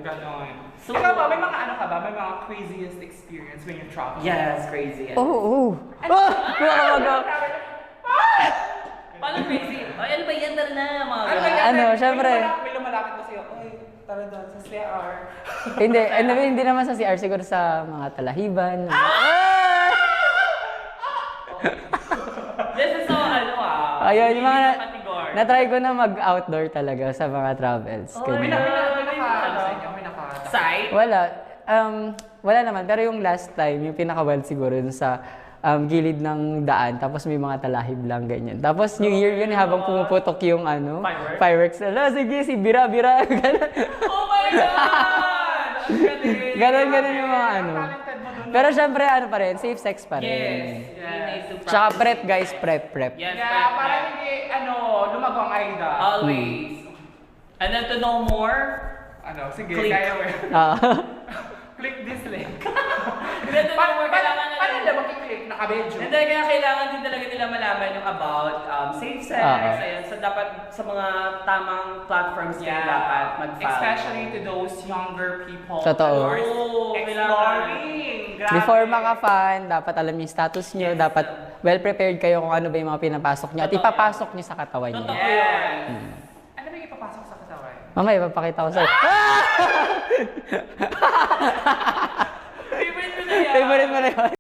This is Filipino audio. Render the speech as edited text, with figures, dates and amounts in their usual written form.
Ganon. So, Ikaw ba, may mga ano ka ba? May mga craziest experience when you travel? Yes, crazy. Yes. Oo. Paano crazy? Ay, ano ba yan? Tara na, mga Ano ba yan? Ano, syempre. May lumalapit na sa'yo. Uy, tara doon sa CR. Hindi naman sa CR, siguro sa mga talahiban. This is so, Ayun, yung mga category. na-try ko na mag-outdoor talaga sa mga travels. May Ganyan. Side? Wala. Wala naman. Pero yung last time, yung pinaka-wild siguro dun sa gilid ng daan. Tapos may mga talahib lang, ganyan. Tapos New Year yun, habang pumuputok yung fireworks. Ala, sige, si bira-bira. Oh my God! Ganon yung mga ano. Pero syempre, ano pa rin, safe sex pa rin. Yes. You need to Tsaka practice. prep, guys, prep. Yes, Yeah, para hindi, lumago ang ayda. Always. And then to know more, Ano, sige, Click. kaya mo. Ah. Click this link. and then to know more, kailangan na Paano nila makiklik? Naka-video. And then kaya kailangan din talaga nila malaman yung about safe sex. Ayan, so dapat sa mga tamang platforms kayo dapat mag-follow. Especially to those younger people. Totoo. who are Oo, exploring. Grabe. Before maka-fun, dapat alam yung status nyo, dapat well-prepared kayo kung ano ba yung mga pinapasok nyo at Totoo ipapasok nyo sa katawan nyo. Totoo Yes. yun. Ano ba yung ipapasok sa katawan? Mamaya, ipapakita ko sa'yo. Favorite ko na yan. Favorite mo na yun.